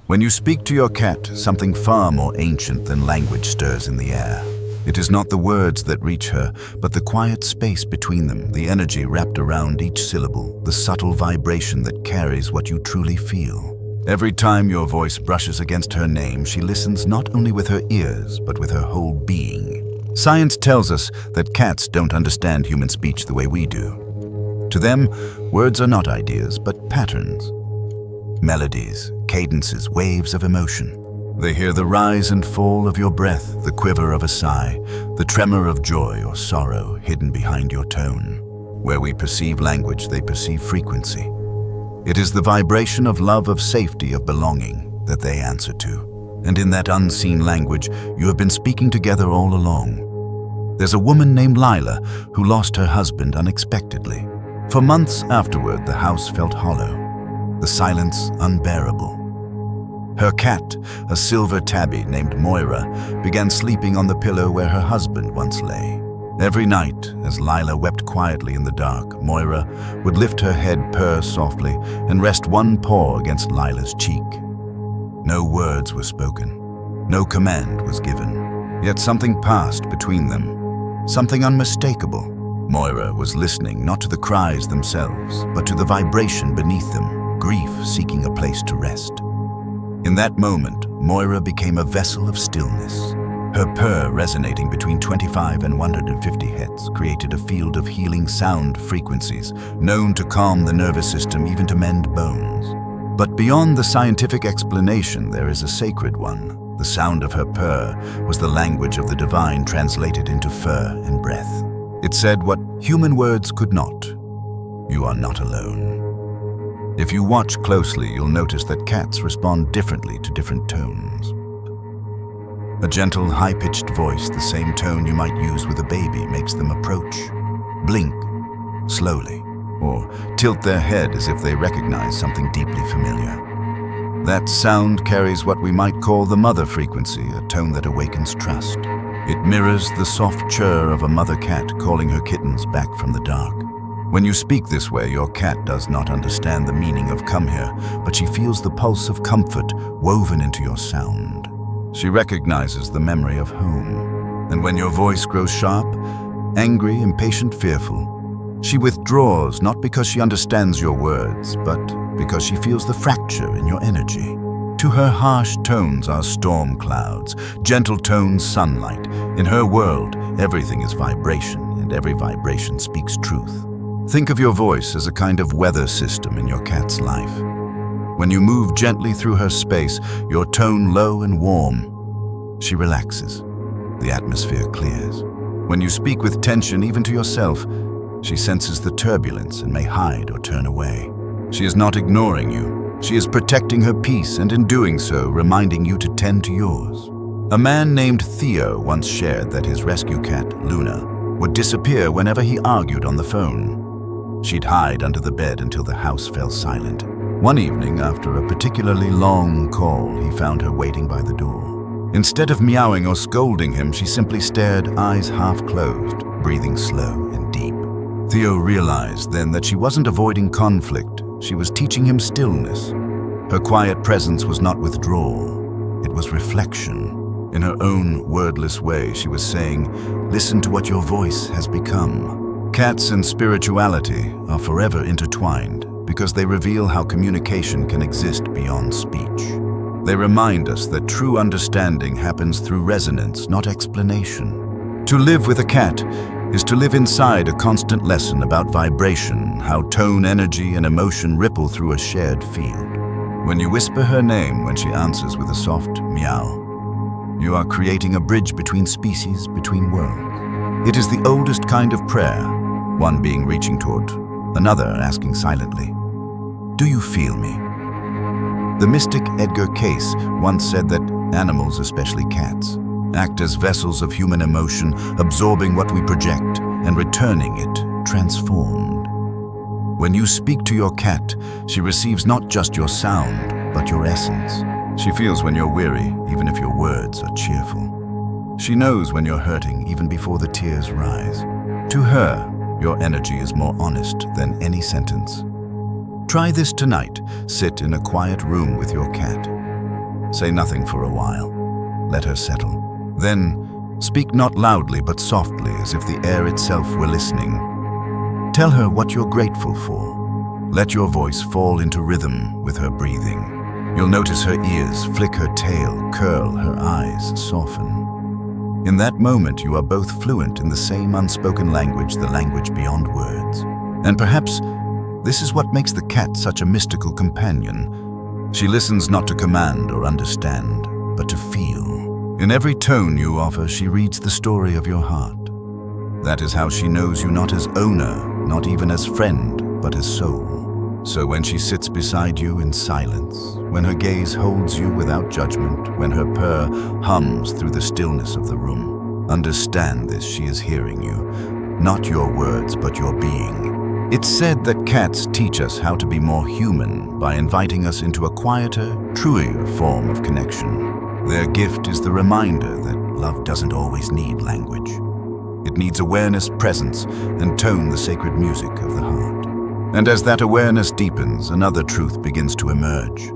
When you speak to your cat, something far more ancient than language stirs in the air. It is not the words that reach her, but the quiet space between them, the energy wrapped around each syllable, the subtle vibration that carries what you truly feel. Every time your voice brushes against her name, she listens not only with her ears, but with her whole being. Science tells us that cats don't understand human speech the way we do. To them, words are not ideas, but patterns. Melodies, cadences, waves of emotion. They hear the rise and fall of your breath, the quiver of a sigh, the tremor of joy or sorrow hidden behind your tone. Where we perceive language, they perceive frequency. It is the vibration of love, of safety, of belonging that they answer to. And in that unseen language, you have been speaking together all along. There's a woman named Lila who lost her husband unexpectedly. For months afterward, the house felt hollow, the silence unbearable. Her cat, a silver tabby named Moira, began sleeping on the pillow where her husband once lay. Every night, as Lila wept quietly in the dark, Moira would lift her head, purr softly, and rest one paw against Lila's cheek. No words were spoken, no command was given, yet something passed between them. Something unmistakable. Moira was listening not to the cries themselves, but to the vibration beneath them, grief seeking a place to rest. In that moment, Moira became a vessel of stillness. Her purr, resonating between 25 and 150 Hz, created a field of healing sound frequencies, known to calm the nervous system, even to mend bones. But beyond the scientific explanation, there is a sacred one. The sound of her purr was the language of the divine translated into fur and breath. It said what human words could not. You are not alone. If you watch closely, you'll notice that cats respond differently to different tones. A gentle, high-pitched voice, the same tone you might use with a baby, makes them approach, blink slowly, or tilt their head as if they recognize something deeply familiar. That sound carries what we might call the mother frequency, a tone that awakens trust. It mirrors the soft churr of a mother cat calling her kittens back from the dark. When you speak this way, your cat does not understand the meaning of "come here," but she feels the pulse of comfort woven into your sound. She recognizes the memory of home. And when your voice grows sharp, angry, impatient, fearful, she withdraws, not because she understands your words, but because she feels the fracture in your energy. To her, harsh tones are storm clouds, gentle tones sunlight. In her world, everything is vibration, and every vibration speaks truth. Think of your voice as a kind of weather system in your cat's life. When you move gently through her space, your tone low and warm, she relaxes. The atmosphere clears. When you speak with tension, even to yourself, she senses the turbulence and may hide or turn away. She is not ignoring you. She is protecting her peace, and in doing so, reminding you to tend to yours. A man named Theo once shared that his rescue cat, Luna, would disappear whenever he argued on the phone. She'd hide under the bed until the house fell silent. One evening, after a particularly long call, he found her waiting by the door. Instead of meowing or scolding him, she simply stared, eyes half closed, breathing slow and deep. Theo realized then that she wasn't avoiding conflict. She was teaching him stillness. Her quiet presence was not withdrawal. It was reflection. In her own wordless way, she was saying, "Listen to what your voice has become." Cats and spirituality are forever intertwined because they reveal how communication can exist beyond speech. They remind us that true understanding happens through resonance, not explanation. To live with a cat is to live inside a constant lesson about vibration, how tone, energy, and emotion ripple through a shared field. When you whisper her name when she answers with a soft meow, you are creating a bridge between species, between worlds. It is the oldest kind of prayer, one being reaching toward, another asking silently, "Do you feel me?" The mystic Edgar Cayce once said that animals, especially cats, act as vessels of human emotion, absorbing what we project and returning it transformed. When you speak to your cat, she receives not just your sound, but your essence. She feels when you're weary, even if your words are cheerful. She knows when you're hurting, even before the tears rise. To her, your energy is more honest than any sentence. Try this tonight. Sit in a quiet room with your cat. Say nothing for a while. Let her settle. Then, speak not loudly but softly, as if the air itself were listening. Tell her what you're grateful for. Let your voice fall into rhythm with her breathing. You'll notice her ears flick her tail, curl, her eyes soften. In that moment, you are both fluent in the same unspoken language, the language beyond words. And perhaps this is what makes the cat such a mystical companion. She listens not to command or understand, but to feel. In every tone you offer, she reads the story of your heart. That is how she knows you not as owner, not even as friend, but as soul. So when she sits beside you in silence, when her gaze holds you without judgment, when her purr hums through the stillness of the room, understand this: she is hearing you, not your words, but your being. It's said that cats teach us how to be more human by inviting us into a quieter, truer form of connection. Their gift is the reminder that love doesn't always need language. It needs awareness, presence, and tone, the sacred music of the heart. And as that awareness deepens, another truth begins to emerge.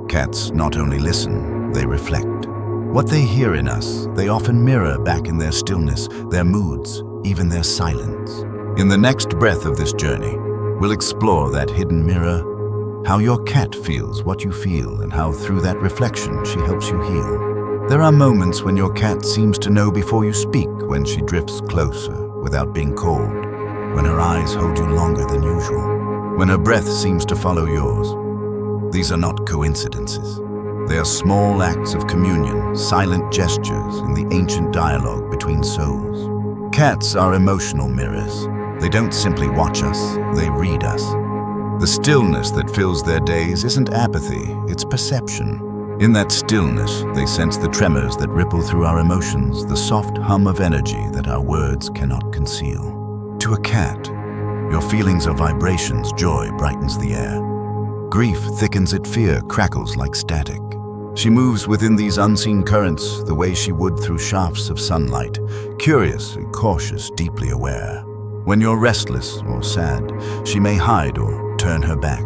Cats not only listen, they reflect. What they hear in us, they often mirror back in their stillness, their moods, even their silence. In the next breath of this journey, we'll explore that hidden mirror, how your cat feels what you feel, and how through that reflection she helps you heal. There are moments when your cat seems to know before you speak, when she drifts closer without being called, when her eyes hold you longer than usual, when her breath seems to follow yours. These are not coincidences. They are small acts of communion, silent gestures in the ancient dialogue between souls. Cats are emotional mirrors. They don't simply watch us, they read us. The stillness that fills their days isn't apathy, it's perception. In that stillness, they sense the tremors that ripple through our emotions, the soft hum of energy that our words cannot conceal. To a cat, your feelings are vibrations, joy brightens the air. Grief thickens it, fear crackles like static. She moves within these unseen currents the way she would through shafts of sunlight, curious and cautious, deeply aware. When you're restless or sad, she may hide or turn her back.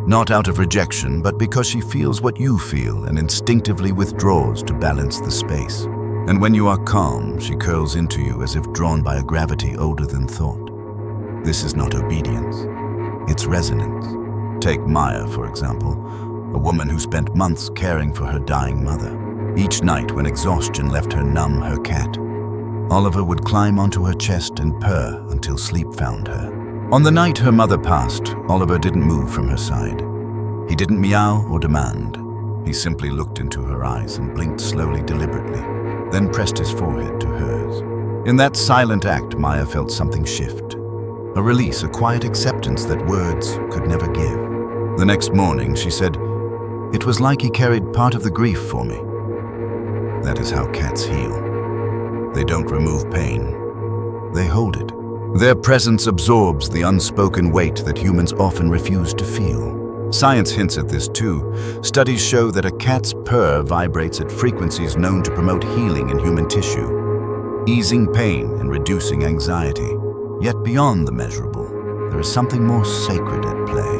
Not out of rejection, but because she feels what you feel and instinctively withdraws to balance the space. And when you are calm, she curls into you as if drawn by a gravity older than thought. This is not obedience, it's resonance. Take Maya, for example, a woman who spent months caring for her dying mother. Each night when exhaustion left her numb, her cat, Oliver, would climb onto her chest and purr until sleep found her. On the night her mother passed, Oliver didn't move from her side. He didn't meow or demand. He simply looked into her eyes and blinked slowly, deliberately, then pressed his forehead to hers. In that silent act, Maya felt something shift. A release, a quiet acceptance that words could never give. The next morning, she said, "It was like he carried part of the grief for me." That is how cats heal. They don't remove pain. They hold it. Their presence absorbs the unspoken weight that humans often refuse to feel. Science hints at this too. Studies show that a cat's purr vibrates at frequencies known to promote healing in human tissue, easing pain and reducing anxiety. Yet beyond the measurable, there is something more sacred at play.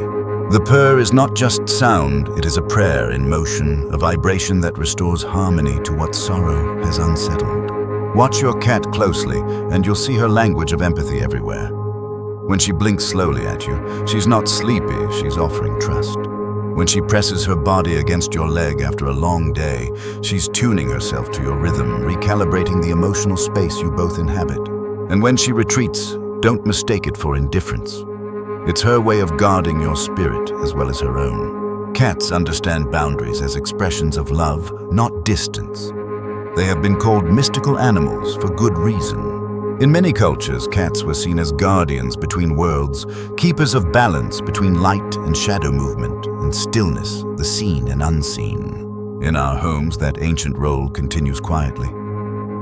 The purr is not just sound, it is a prayer in motion, a vibration that restores harmony to what sorrow has unsettled. Watch your cat closely, and you'll see her language of empathy everywhere. When she blinks slowly at you, she's not sleepy, she's offering trust. When she presses her body against your leg after a long day, she's tuning herself to your rhythm, recalibrating the emotional space you both inhabit. And when she retreats, don't mistake it for indifference. It's her way of guarding your spirit as well as her own. Cats understand boundaries as expressions of love, not distance. They have been called mystical animals for good reason. In many cultures, cats were seen as guardians between worlds, keepers of balance between light and shadow movement, and stillness, the seen and unseen. In our homes, that ancient role continues quietly.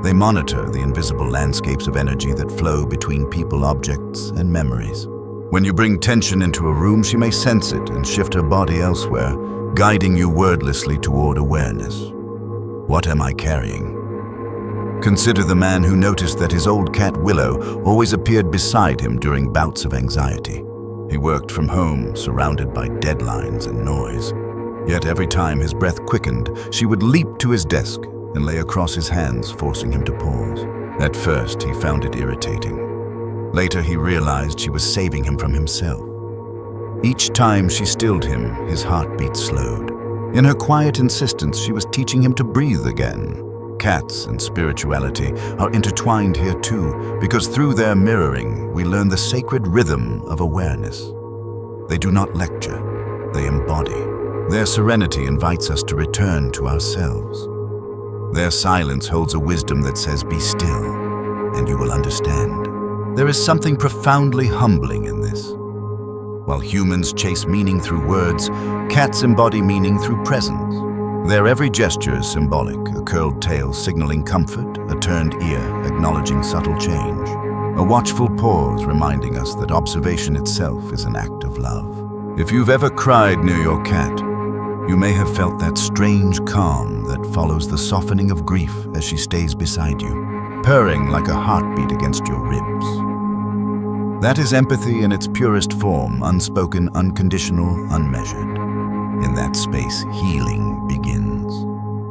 They monitor the invisible landscapes of energy that flow between people, objects, and memories. When you bring tension into a room, she may sense it and shift her body elsewhere, guiding you wordlessly toward awareness. What am I carrying? Consider the man who noticed that his old cat Willow always appeared beside him during bouts of anxiety. He worked from home, surrounded by deadlines and noise. Yet every time his breath quickened, she would leap to his desk and lay across his hands, forcing him to pause. At first, he found it irritating. Later, he realized she was saving him from himself. Each time she stilled him, his heartbeat slowed. In her quiet insistence, she was teaching him to breathe again. Cats and spirituality are intertwined here too, because through their mirroring, we learn the sacred rhythm of awareness. They do not lecture, they embody. Their serenity invites us to return to ourselves. Their silence holds a wisdom that says, "Be still, and you will understand." There is something profoundly humbling in this. While humans chase meaning through words, cats embody meaning through presence. Their every gesture is symbolic, a curled tail signaling comfort, a turned ear acknowledging subtle change, a watchful pause reminding us that observation itself is an act of love. If you've ever cried near your cat, you may have felt that strange calm that follows the softening of grief as she stays beside you, purring like a heartbeat against your ribs. That is empathy in its purest form, unspoken, unconditional, unmeasured. In that space, healing begins.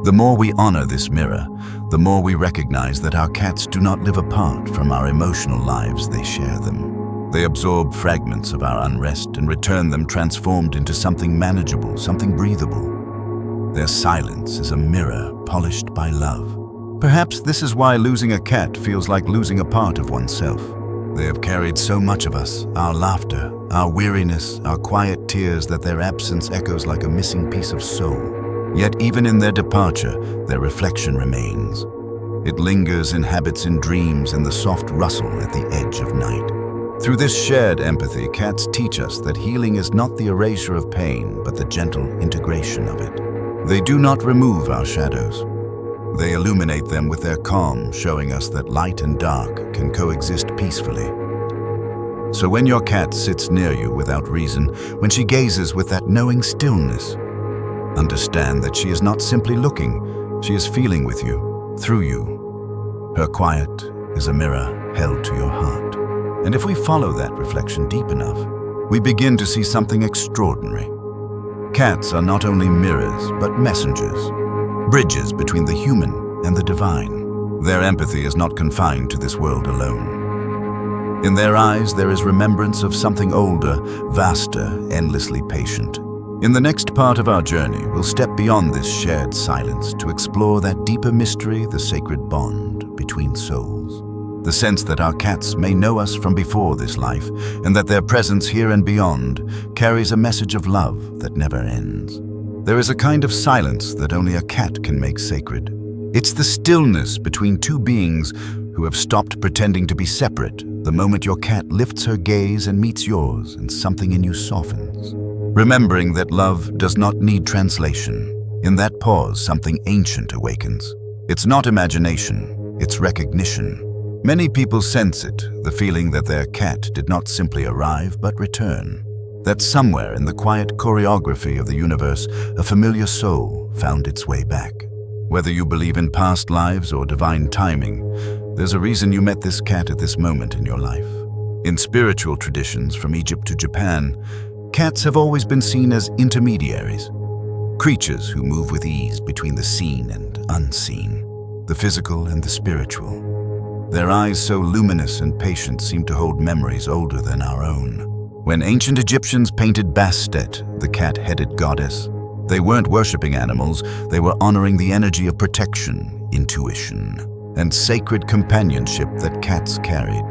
The more we honor this mirror, the more we recognize that our cats do not live apart from our emotional lives, they share them. They absorb fragments of our unrest and return them transformed into something manageable, something breathable. Their silence is a mirror polished by love. Perhaps this is why losing a cat feels like losing a part of oneself. They have carried so much of us, our laughter, our weariness, our quiet tears, that their absence echoes like a missing piece of soul. Yet even in their departure, their reflection remains. It lingers, inhabits in dreams, in the soft rustle at the edge of night. Through this shared empathy, cats teach us that healing is not the erasure of pain, but the gentle integration of it. They do not remove our shadows. They illuminate them with their calm, showing us that light and dark can coexist peacefully. So when your cat sits near you without reason, when she gazes with that knowing stillness, understand that she is not simply looking, she is feeling with you, through you. Her quiet is a mirror held to your heart. And if we follow that reflection deep enough, we begin to see something extraordinary. Cats are not only mirrors, but messengers. Bridges between the human and the divine. Their empathy is not confined to this world alone. In their eyes, there is remembrance of something older, vaster, endlessly patient. In the next part of our journey, we'll step beyond this shared silence to explore that deeper mystery, the sacred bond between souls. The sense that our cats may know us from before this life, and that their presence here and beyond carries a message of love that never ends. There is a kind of silence that only a cat can make sacred. It's the stillness between two beings who have stopped pretending to be separate the moment your cat lifts her gaze and meets yours and something in you softens. Remembering that love does not need translation. In that pause, something ancient awakens. It's not imagination, it's recognition. Many people sense it, the feeling that their cat did not simply arrive but return. That somewhere in the quiet choreography of the universe, a familiar soul found its way back. Whether you believe in past lives or divine timing, there's a reason you met this cat at this moment in your life. In spiritual traditions from Egypt to Japan, cats have always been seen as intermediaries, creatures who move with ease between the seen and unseen, the physical and the spiritual. Their eyes, so luminous and patient, seem to hold memories older than our own. When ancient Egyptians painted Bastet, the cat-headed goddess, they weren't worshipping animals, they were honoring the energy of protection, intuition, and sacred companionship that cats carried.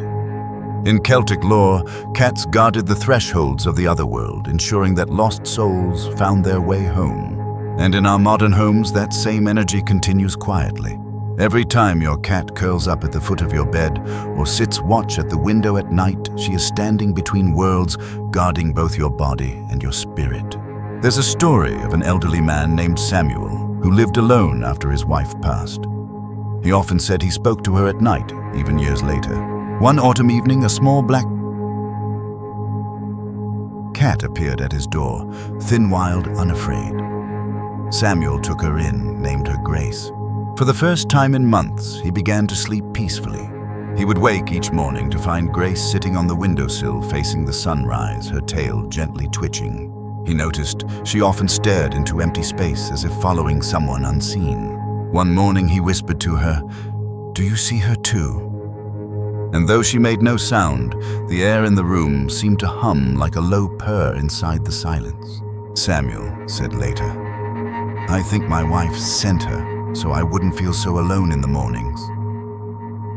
In Celtic lore, cats guarded the thresholds of the otherworld, ensuring that lost souls found their way home. And in our modern homes, that same energy continues quietly. Every time your cat curls up at the foot of your bed or sits watch at the window at night, she is standing between worlds, guarding both your body and your spirit. There's a story of an elderly man named Samuel who lived alone after his wife passed. He often said he spoke to her at night, even years later. One autumn evening, a small black cat appeared at his door, thin-wiled, unafraid. Samuel took her in, named her Grace. For the first time in months, he began to sleep peacefully. He would wake each morning to find Grace sitting on the windowsill facing the sunrise, her tail gently twitching. He noticed she often stared into empty space as if following someone unseen. One morning he whispered to her, "Do you see her too?" And though she made no sound, the air in the room seemed to hum like a low purr inside the silence. Samuel said later, "I think my wife sent her so I wouldn't feel so alone in the mornings."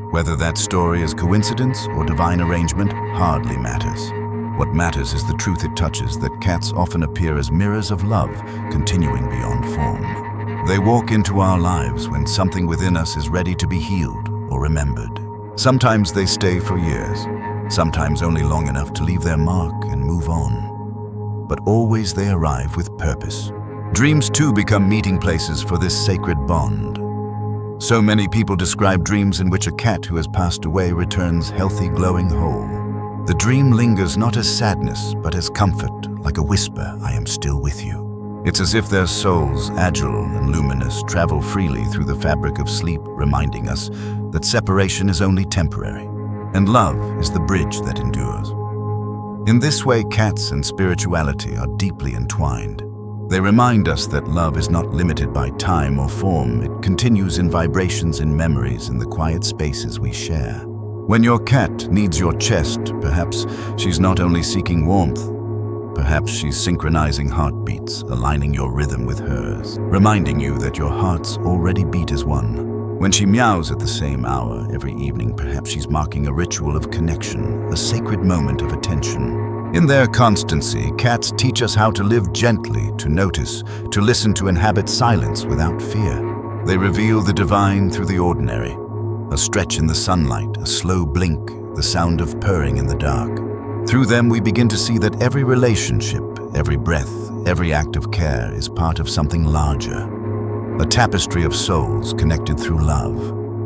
Whether that story is coincidence or divine arrangement hardly matters. What matters is the truth it touches, that cats often appear as mirrors of love, continuing beyond form. They walk into our lives when something within us is ready to be healed or remembered. Sometimes they stay for years, sometimes only long enough to leave their mark and move on. But always they arrive with purpose. Dreams too become meeting places for this sacred bond. So many people describe dreams in which a cat who has passed away returns healthy, glowing whole. The dream lingers not as sadness, but as comfort, like a whisper, "I am still with you." It's as if their souls, agile and luminous, travel freely through the fabric of sleep, reminding us that separation is only temporary, and love is the bridge that endures. In this way, cats and spirituality are deeply entwined. They remind us that love is not limited by time or form. It continues in vibrations and memories in the quiet spaces we share. When your cat needs your chest, perhaps she's not only seeking warmth, perhaps she's synchronizing heartbeats, aligning your rhythm with hers, reminding you that your hearts already beat as one. When she meows at the same hour every evening, perhaps she's marking a ritual of connection, a sacred moment of attention. In their constancy, cats teach us how to live gently, to notice, to listen, to inhabit silence without fear. They reveal the divine through the ordinary. A stretch in the sunlight, a slow blink, the sound of purring in the dark. Through them we begin to see that every relationship, every breath, every act of care is part of something larger. A tapestry of souls connected through love.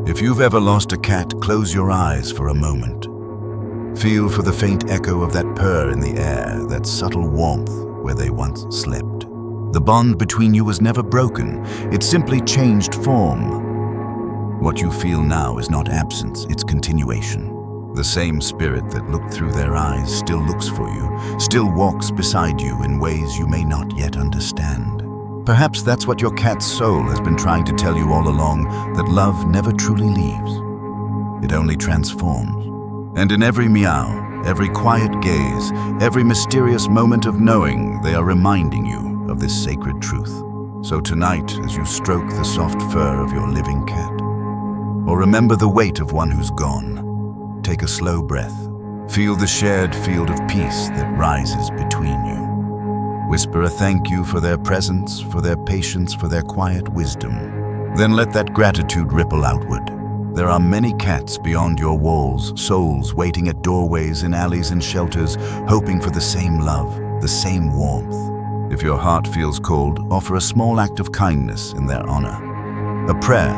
If you've ever lost a cat, close your eyes for a moment. Feel for the faint echo of that purr in the air, that subtle warmth where they once slept. The bond between you was never broken, it simply changed form. What you feel now is not absence, it's continuation. The same spirit that looked through their eyes still looks for you, still walks beside you in ways you may not yet understand. Perhaps that's what your cat's soul has been trying to tell you all along, that love never truly leaves. It only transforms. And in every meow, every quiet gaze, every mysterious moment of knowing, they are reminding you of this sacred truth. So tonight, as you stroke the soft fur of your living cat, or remember the weight of one who's gone, take a slow breath. Feel the shared field of peace that rises between you. Whisper a thank you for their presence, for their patience, for their quiet wisdom. Then let that gratitude ripple outward. There are many cats beyond your walls, souls waiting at doorways, in alleys and shelters, hoping for the same love, the same warmth. If your heart feels cold, offer a small act of kindness in their honor. A prayer,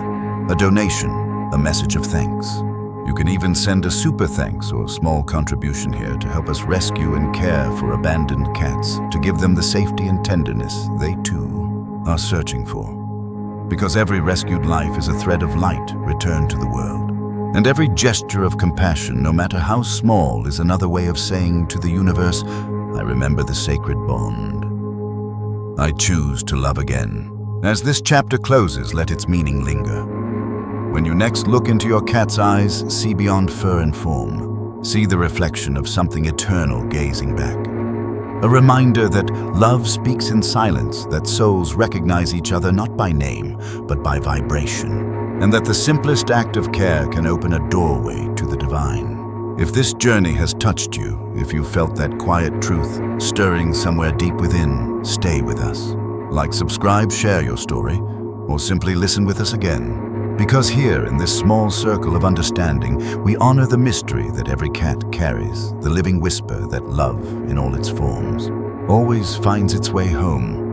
a donation, a message of thanks. You can even send a super thanks or small contribution here to help us rescue and care for abandoned cats, to give them the safety and tenderness they too are searching for. Because every rescued life is a thread of light returned to the world. And every gesture of compassion, no matter how small, is another way of saying to the universe, I remember the sacred bond. I choose to love again. As this chapter closes, let its meaning linger. When you next look into your cat's eyes, see beyond fur and form. See the reflection of something eternal gazing back. A reminder that love speaks in silence, that souls recognize each other not by name, but by vibration, and that the simplest act of care can open a doorway to the divine. If this journey has touched you, if you felt that quiet truth stirring somewhere deep within, stay with us. Like, subscribe, share your story, or simply listen with us again. Because here, in this small circle of understanding, we honor the mystery that every cat carries, the living whisper that love, in all its forms, always finds its way home.